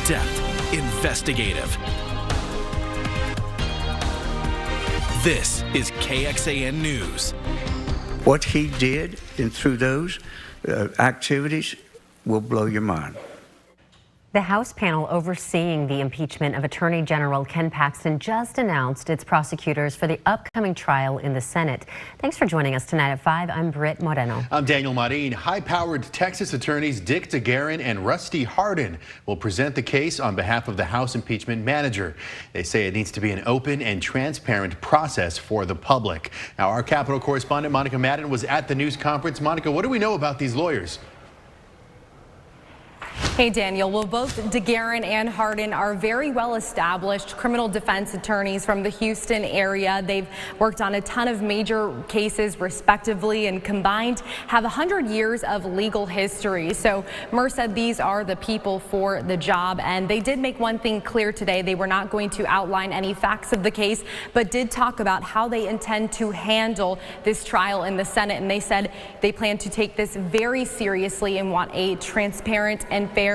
in-depth, investigative. This is KXAN News. What he did and through those activities will blow your mind. The House panel overseeing the impeachment of Attorney General Ken Paxton just announced its prosecutors for the upcoming trial in the Senate. Thanks for joining us tonight at 5. I'm Britt Moreno. I'm Daniel Marin. High-powered Texas attorneys Dick DeGuerin and Rusty Hardin will present the case on behalf of the House impeachment manager. They say it needs to be an open and transparent process for the public. Now, our Capitol correspondent Monica Madden was at the news conference. Monica, what do we know about these lawyers? Hey, Daniel. Well, both DeGuerin and Hardin are very well-established criminal defense attorneys from the Houston area. They've worked on a ton of major cases, respectively, and combined have 100 years of legal history. So Murr said these are the people for the job, and they did make one thing clear today. They were not going to outline any facts of the case, but did talk about how they intend to handle this trial in the Senate. And they said they plan to take this very seriously and want a transparent and fair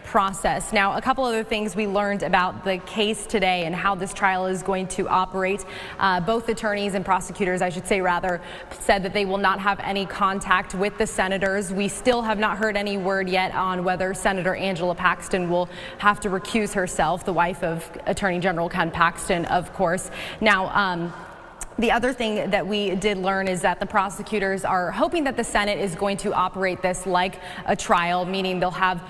process. Now, a couple other things we learned about the case today and how this trial is going to operate. Both attorneys and prosecutors, I should say rather, said that they will not have any contact with the senators. We still have not heard any word yet on whether Senator Angela Paxton will have to recuse herself, the wife of Attorney General Ken Paxton, of course. Now, the other thing that we did learn is that the prosecutors are hoping that the Senate is going to operate this like a trial, meaning they'll have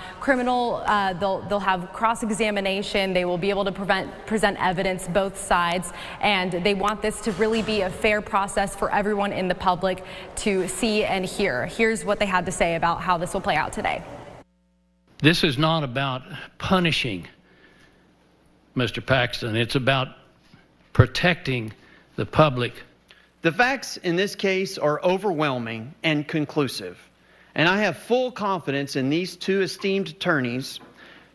they'll have cross-examination, they will be able to present evidence both sides, and they want this to really be a fair process for everyone in the public to see and hear. Here's what they had to say about how this will play out today. This is not about punishing Mr. Paxton. It's about protecting the public. The facts in this case are overwhelming and conclusive, and I have full confidence in these two esteemed attorneys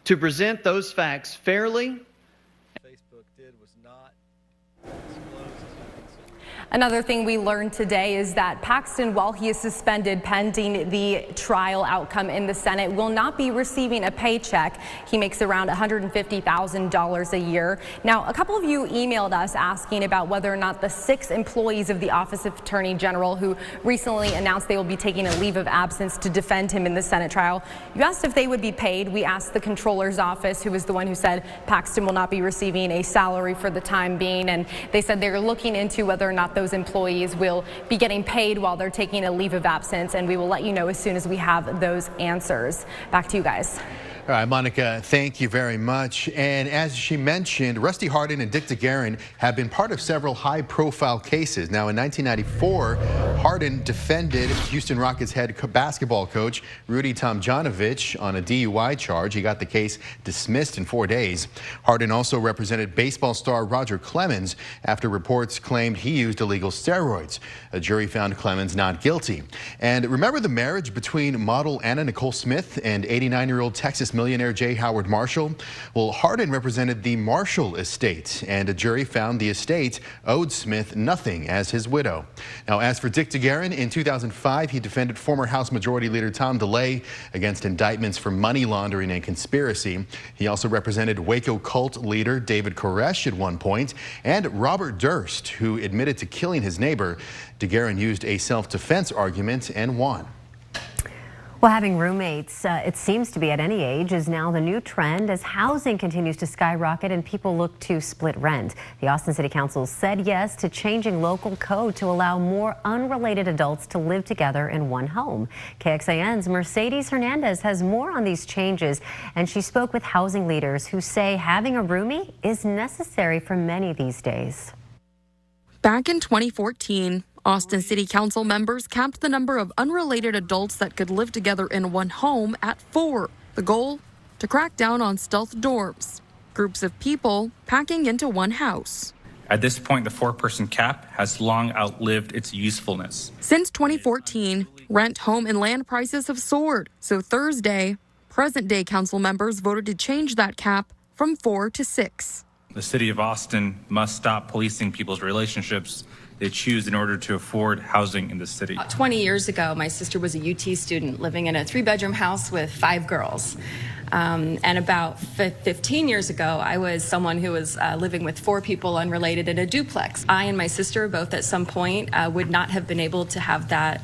to present those facts fairly. Another thing we learned today is that Paxton, while he is suspended pending the trial outcome in the Senate, will not be receiving a paycheck. He makes around $150,000 a year. Now, a couple of you emailed us asking about whether or not the 6 employees of the Office of Attorney General who recently announced they will be taking a leave of absence to defend him in the Senate trial. You asked if they would be paid. We asked the Comptroller's office, who was the one who said Paxton will not be receiving a salary for the time being, and they said they're looking into whether or not those employees will be getting paid while they're taking a leave of absence, and we will let you know as soon as we have those answers. Back to you guys. All right, Monica, thank you very much. And as she mentioned, Rusty Hardin and Dick DeGuerin have been part of several high-profile cases. Now, in 1994, Hardin defended Houston Rockets head basketball coach Rudy Tomjanovich on a DUI charge. He got the case dismissed in 4 days. Hardin also represented baseball star Roger Clemens after reports claimed he used illegal steroids. A jury found Clemens not guilty. And remember the marriage between model Anna Nicole Smith and 89-year-old Texas millionaire J. Howard Marshall? Well, Hardin represented the Marshall estate, and a jury found the estate owed Smith nothing as his widow. Now, as for Dick DeGuerin, in 2005, he defended former House Majority Leader Tom DeLay against indictments for money laundering and conspiracy. He also represented Waco cult leader David Koresh at one point, and Robert Durst, who admitted to killing his neighbor. DeGuerin used a self-defense argument and won. Well, having roommates, it seems to be at any age, is now the new trend as housing continues to skyrocket and people look to split rent. The Austin City Council said yes to changing local code to allow more unrelated adults to live together in one home. KXAN's Mercedes Hernandez has more on these changes, and she spoke with housing leaders who say having a roomie is necessary for many these days. Back in 2014, Austin City Council members capped the number of unrelated adults that could live together in one home at 4. The goal? To crack down on stealth dorms, groups of people packing into one house. At this point, the 4-person cap has long outlived its usefulness. Since 2014, rent, home, and land prices have soared. So Thursday, present-day council members voted to change that cap from 4 to 6. The city of Austin must stop policing people's relationships they choose in order to afford housing in the city. 20 years ago, my sister was a UT student living in a 3-bedroom house with 5 girls. And about 15 years ago, I was someone who was living with 4 people unrelated in a duplex. I and my sister both at some point would not have been able to have that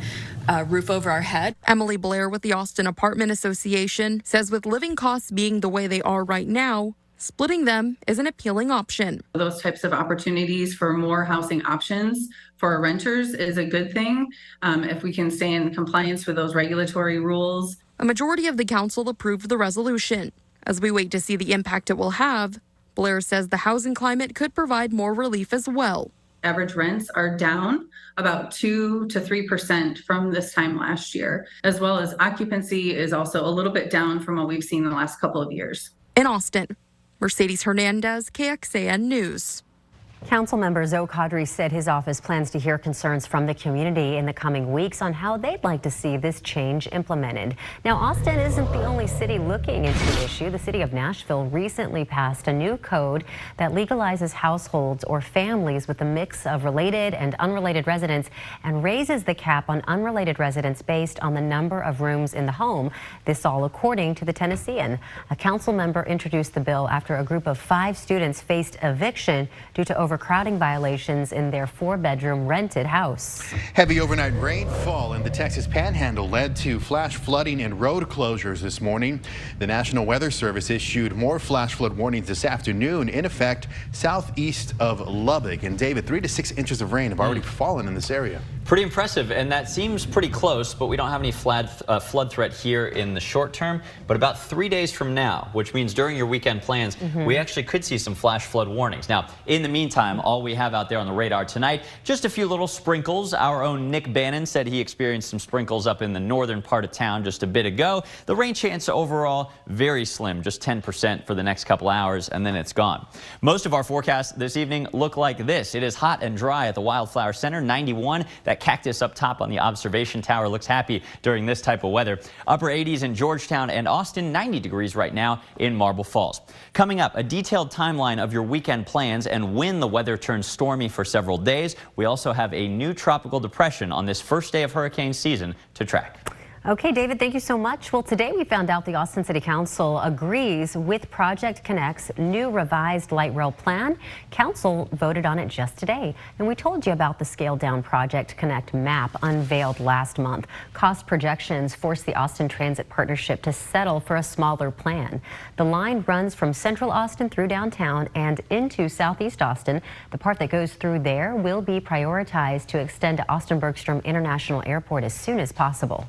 roof over our head. Emily Blair with the Austin Apartment Association says with living costs being the way they are right now, splitting them is an appealing option. Those types of opportunities for more housing options for our renters is a good thing if we can stay in compliance with those regulatory rules. A majority of the council approved the resolution. As we wait to see the impact it will have, Blair says the housing climate could provide more relief as well. Average rents are down about 2 to 3% from this time last year, as well as occupancy is also a little bit down from what we've seen in the last couple of years. In Austin, Mercedes Hernandez, KXAN News. Councilmember Zoe Kadri said his office plans to hear concerns from the community in the coming weeks on how they'd like to see this change implemented. Now, Austin isn't the only city looking into the issue. The city of Nashville recently passed a new code that legalizes households or families with a mix of related and unrelated residents and raises the cap on unrelated residents based on the number of rooms in the home. This all according to the Tennessean. A council member introduced the bill after a group of 5 students faced eviction due to overcrowding violations in their 4-bedroom rented house. Heavy overnight rainfall in the Texas Panhandle led to flash flooding and road closures this morning. The National Weather Service issued more flash flood warnings this afternoon, in effect southeast of Lubbock. And David, 3 to 6 inches of rain have already fallen in this area. Pretty impressive, and that seems pretty close, but we don't have any flood threat here in the short term. But about 3 days from now, which means during your weekend plans, we actually could see some flash flood warnings. Now, in the meantime, all we have out there on the radar tonight, just a few little sprinkles. Our own Nick Bannon said he experienced some sprinkles up in the northern part of town just a bit ago. The rain chance overall, very slim, just 10% for the next couple hours, and then it's gone. Most of our forecasts this evening look like this. It is hot and dry at the Wildflower Center, 91. That cactus up top on the observation tower looks happy during this type of weather. Upper 80s in Georgetown and Austin, 90 degrees right now in Marble Falls. Coming up, a detailed timeline of your weekend plans and when the weather turns stormy for several days. We also have a new tropical depression on this first day of hurricane season to track. Okay, David, thank you so much. Well, today we found out the Austin City Council agrees with Project Connect's new revised light rail plan. Council voted on it just today. And we told you about the scaled-down Project Connect map unveiled last month. Cost projections forced the Austin Transit Partnership to settle for a smaller plan. The line runs from central Austin through downtown and into southeast Austin. The part that goes through there will be prioritized to extend to Austin Bergstrom International Airport as soon as possible.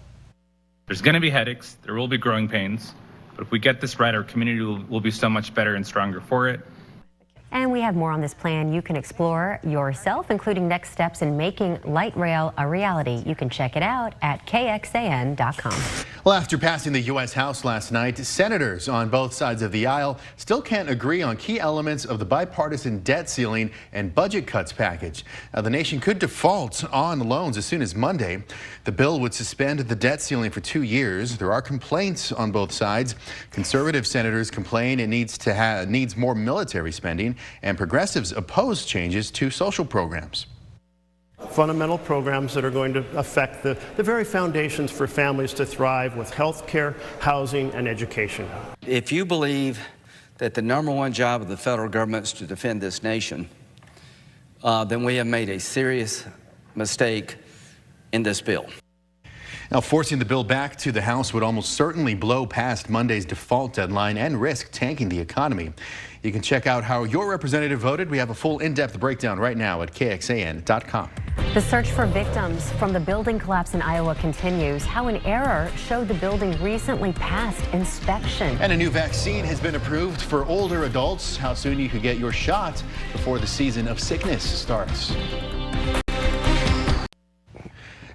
There's going to be headaches, there will be growing pains, but if we get this right, our community will be so much better and stronger for it. And we have more on this plan you can explore yourself, including next steps in making light rail a reality. You can check it out at KXAN.com. Well, after passing the U.S. House last night, senators on both sides of the aisle still can't agree on key elements of the bipartisan debt ceiling and budget cuts package. Now, the nation could default on loans as soon as Monday. The bill would suspend the debt ceiling for 2 years. There are complaints on both sides. Conservative senators complain it needs more military spending, and progressives oppose changes to social programs. Fundamental programs that are going to affect the very foundations for families to thrive with health care, housing, and education. If you believe that the #1 job of the federal government is to defend this nation, then we have made a serious mistake in this bill. Now, forcing the bill back to the House would almost certainly blow past Monday's default deadline and risk tanking the economy. You can check out how your representative voted. We have a full in-depth breakdown right now at KXAN.com. The search for victims from the building collapse in Iowa continues. How an error showed the building recently passed inspection. And a new vaccine has been approved for older adults. How soon you could get your shot before the season of sickness starts.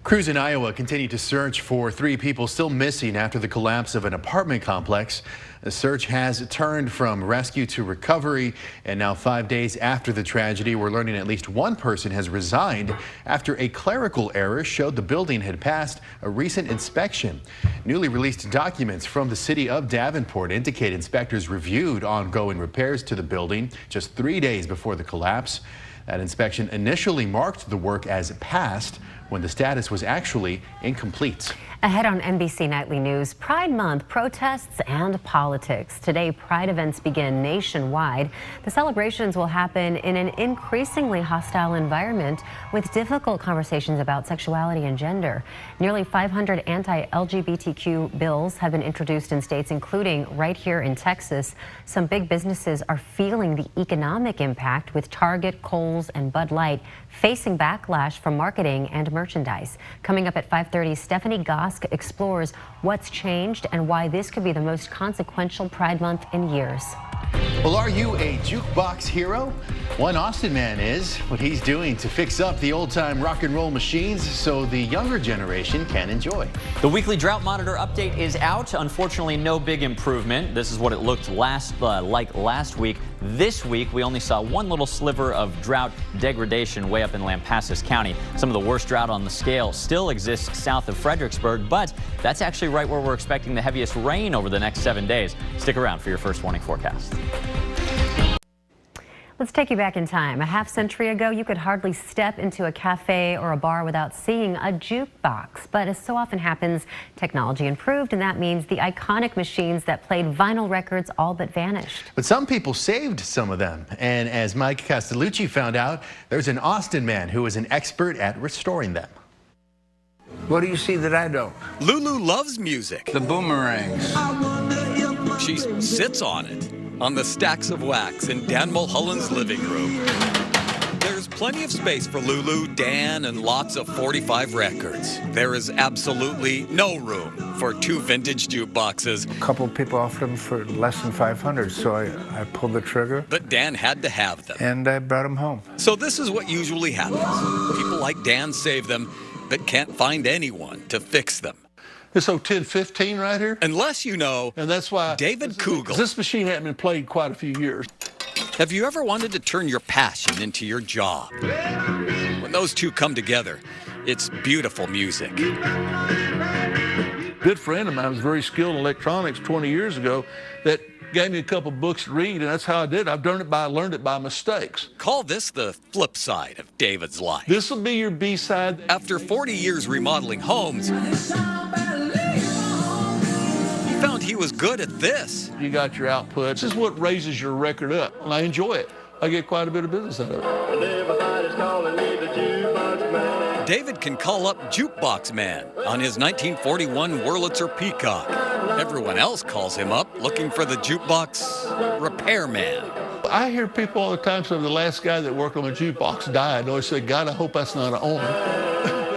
Crews in Iowa continue to search for 3 people still missing after the collapse of an apartment complex. The search has turned from rescue to recovery, and now 5 days after the tragedy, we're learning at least 1 person has resigned after a clerical error showed the building had passed a recent inspection. Newly released documents from the city of Davenport indicate inspectors reviewed ongoing repairs to the building just 3 days before the collapse. That inspection initially marked the work as passed when the status was actually incomplete. Ahead on NBC Nightly News, Pride Month protests and politics. Today, Pride events begin nationwide. The celebrations will happen in an increasingly hostile environment with difficult conversations about sexuality and gender. Nearly 500 anti-LGBTQ bills have been introduced in states, including right here in Texas. Some big businesses are feeling the economic impact, with Target, Kohl's, and Bud Light facing backlash from marketing and merchandise. Coming up at 5:30, Stephanie Gosk explores what's changed and why this could be the most consequential Pride Month in years. Well, are you a jukebox hero? One Austin man is. What he's doing to fix up the old-time rock and roll machines so the younger generation can enjoy. The weekly drought monitor update is out. Unfortunately, no big improvement. This is what it looked like last week. This week, we only saw one little sliver of drought degradation way up in Lampasas County. Some of the worst drought on the scale still exists south of Fredericksburg, but that's actually right where we're expecting the heaviest rain over the next 7 days. Stick around for your first warning forecast. Let's take you back in time. A half century ago, you could hardly step into a cafe or a bar without seeing a jukebox. But as so often happens, technology improved, and that means the iconic machines that played vinyl records all but vanished. But some people saved some of them. And as Mike Castellucci found out, there's an Austin man who is an expert at restoring them. What do you see that I don't? Lulu loves music. The boomerangs. She sits on it, on the stacks of wax in Dan Mulholland's living room. There's plenty of space for Lulu, Dan, and lots of 45 records. There is absolutely no room for two vintage jukeboxes. A couple people offered them for less than 500, so I pulled the trigger. But Dan had to have them. And I brought them home. So this is what usually happens. People like Dan save them, but can't find anyone to fix them. This 1015 right here? Unless you know, and that's why David Kugel. This machine hadn't been played quite a few years. Have you ever wanted to turn your passion into your job? When those two come together, it's beautiful music. A good friend of mine was very skilled in electronics 20 years ago that gave me a couple books to read, and that's how I did. I've learned it by mistakes. Call this the flip side of David's life. This will be your B-side. After 40 years remodeling homes, he found he was good at this. You got your output. This is what raises your record up, and I enjoy it. I get quite a bit of business out of it. David can call up Jukebox Man on his 1941 Wurlitzer Peacock. Everyone else calls him up looking for the jukebox repairman. I hear people all the time say the last guy that worked on a jukebox died. I always say, God, I hope that's not an owner.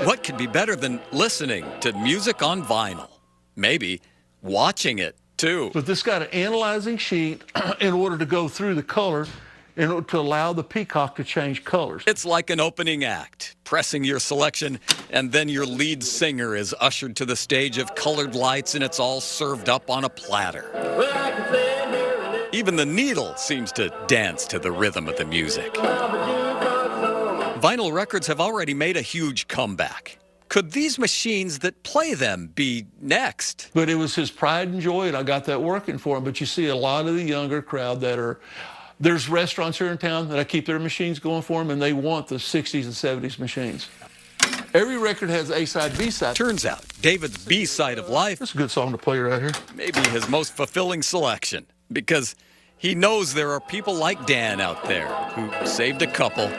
What could be better than listening to music on vinyl? Maybe watching it, too. But this got an analyzing sheet in order to go through the color in order to allow the Peacock to change colors. It's like an opening act, pressing your selection, and then your lead singer is ushered to the stage of colored lights, and it's all served up on a platter. Even the needle seems to dance to the rhythm of the music. Vinyl records have already made a huge comeback. Could these machines that play them be next? But it was his pride and joy, and I got that working for him. But you see a lot of the younger crowd that are, there's restaurants here in town that I keep their machines going for them, and they want the 60s and 70s machines. Every record has A-side, B-side. Turns out, David's B-side of life... That's a good song to play right here. ...maybe his most fulfilling selection, because he knows there are people like Dan out there who saved a couple,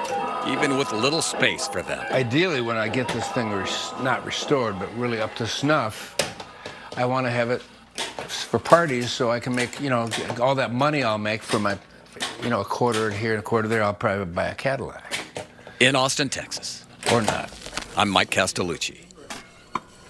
even with little space for them. Ideally, when I get this thing not restored, but really up to snuff, I want to have it for parties so I can make, all that money I'll make for my, a quarter here and a quarter there, I'll probably buy a Cadillac. In Austin, Texas. Or not. I'm Mike Castellucci.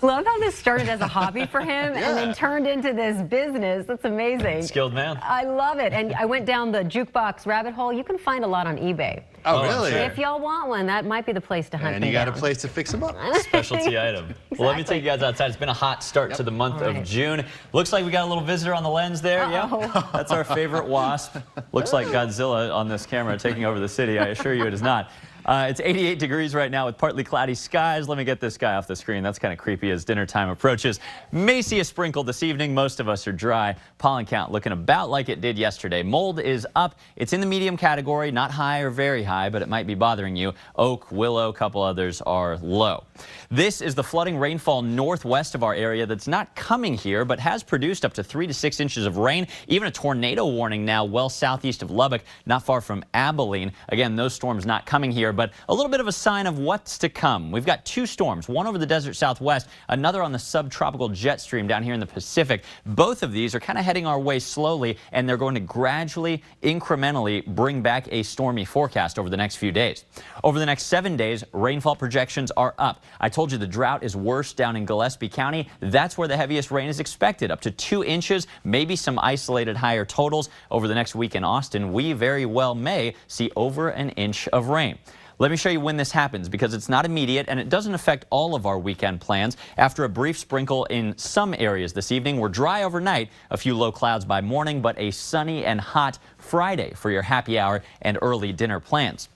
Love how this started as a hobby for him and then turned into this business. That's amazing. Skilled man. I love it. And I went down the jukebox rabbit hole. You can find a lot on eBay. Oh, really? If y'all want one, that might be the place to hunt and you got a place to fix them up. Specialty item. Exactly. Well, let me take you guys outside. It's been a hot start to the month of June. Looks like we got a little visitor on the lens there. Yeah, that's our favorite wasp. Looks like Godzilla on this camera taking over the city. I assure you it is not. It's 88 degrees right now with partly cloudy skies. Let me get this guy off the screen. That's kind of creepy as dinner time approaches. May see a sprinkle this evening. Most of us are dry. Pollen count looking about like it did yesterday. Mold is up. It's in the medium category, not high or very high, but it might be bothering you. Oak, willow, a couple others are low. This is the flooding rainfall northwest of our area that's not coming here, but has produced up to 3 to 6 inches of rain. Even a tornado warning now well southeast of Lubbock, not far from Abilene. Again, those storms not coming here, but a little bit of a sign of what's to come. We've got 2 storms, one over the desert southwest, another on the subtropical jet stream down here in the Pacific. Both of these are kind of heading our way slowly, and they're going to gradually, incrementally bring back a stormy forecast over the next few days. Over the next 7 days, rainfall projections are up. I told you the drought is worse down in Gillespie County. That's where the heaviest rain is expected, up to 2 inches, maybe some isolated higher totals. Over the next week in Austin, we very well may see over an inch of rain. Let me show you when this happens, because it's not immediate and it doesn't affect all of our weekend plans. After a brief sprinkle in some areas this evening, we're dry overnight, a few low clouds by morning, but a sunny and hot Friday for your happy hour and early dinner plans.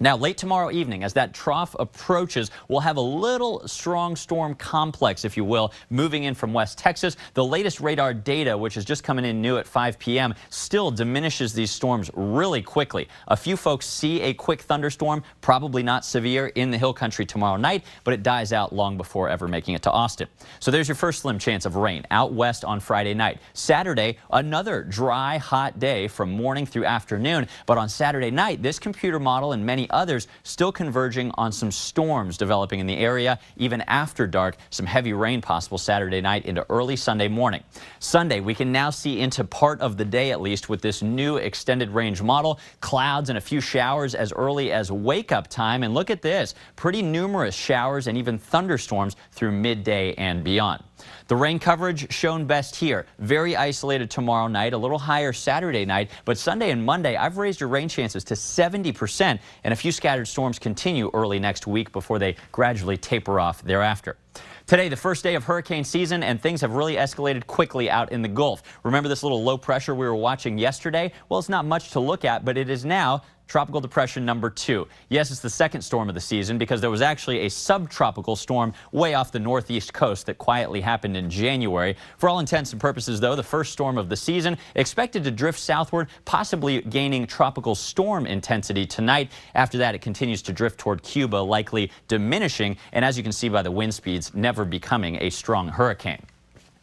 Now, late tomorrow evening, as that trough approaches, we'll have a little strong storm complex, if you will, moving in from West Texas. The latest radar data, which is just coming in new at 5 p.m., still diminishes these storms really quickly. A few folks see a quick thunderstorm, probably not severe, in the hill country tomorrow night, but it dies out long before ever making it to Austin. So there's your first slim chance of rain out west on Friday night. Saturday, another dry, hot day from morning through afternoon. But on Saturday night, this computer model and many others still converging on some storms developing in the area. Even after dark, some heavy rain possible Saturday night into early Sunday morning. Sunday, we can now see into part of the day at least with this new extended range model. Clouds and a few showers as early as wake up time. And look at this, pretty numerous showers and even thunderstorms through midday and beyond. The rain coverage shown best here. Very isolated tomorrow night, a little higher Saturday night, but Sunday and Monday, I've raised your rain chances to 70%, and a few scattered storms continue early next week before they gradually taper off thereafter. Today, the first day of hurricane season, and things have really escalated quickly out in the Gulf. Remember this little low pressure we were watching yesterday? Well, it's not much to look at, but it is now Tropical Depression number 2. Yes, it's the second storm of the season because there was actually a subtropical storm way off the northeast coast that quietly happened in January. For all intents and purposes, though, the first storm of the season expected to drift southward, possibly gaining tropical storm intensity tonight. After that, it continues to drift toward Cuba, likely diminishing, and as you can see by the wind speeds, never becoming a strong hurricane.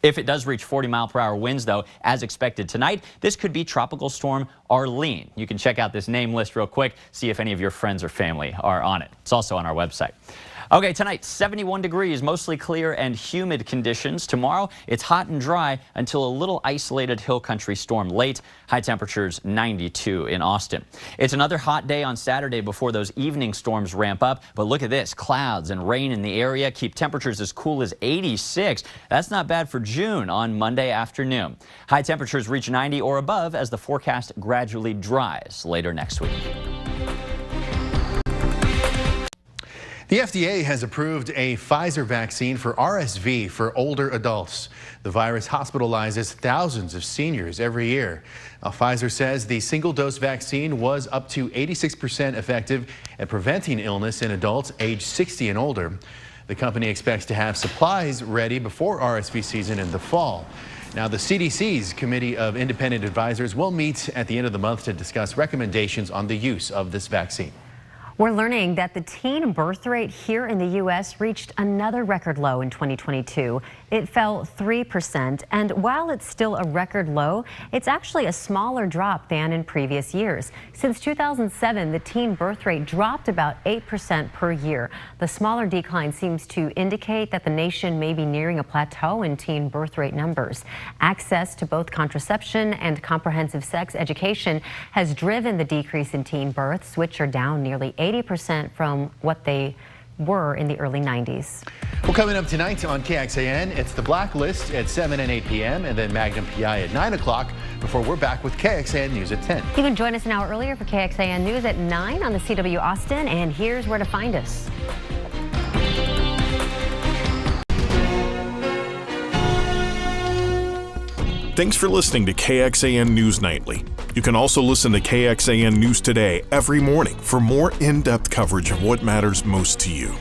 If it does reach 40-mile-per-hour winds, though, as expected tonight, this could be Tropical Storm Arlene. You can check out this name list real quick, see if any of your friends or family are on it. It's also on our website. Okay, tonight, 71 degrees, mostly clear and humid conditions. Tomorrow, it's hot and dry until a little isolated hill country storm late. High temperatures 92 in Austin. It's another hot day on Saturday before those evening storms ramp up. But look at this, clouds and rain in the area keep temperatures as cool as 86. That's not bad for June on Monday afternoon. High temperatures reach 90 or above as the forecast gradually dries later next week. The FDA has approved a Pfizer vaccine for RSV for older adults. The virus hospitalizes thousands of seniors every year. Now, Pfizer says the single-dose vaccine was up to 86% effective at preventing illness in adults age 60 and older. The company expects to have supplies ready before RSV season in the fall. Now, the CDC's Committee of Independent Advisors will meet at the end of the month to discuss recommendations on the use of this vaccine. We're learning that the teen birth rate here in the U.S. reached another record low in 2022. It fell 3%, and while it's still a record low, it's actually a smaller drop than in previous years. Since 2007, the teen birth rate dropped about 8% per year. The smaller decline seems to indicate that the nation may be nearing a plateau in teen birth rate numbers. Access to both contraception and comprehensive sex education has driven the decrease in teen births, which are down nearly 80% from what they were in the early 90s. Well, coming up tonight on KXAN, it's the Blacklist at 7 and 8 p.m. and then Magnum PI at 9 o'clock before we're back with KXAN News at 10. You can join us an hour earlier for KXAN News at 9 on the CW Austin, and here's where to find us. Thanks for listening to KXAN News Nightly. You can also listen to KXAN News Today every morning for more in-depth coverage of what matters most to you.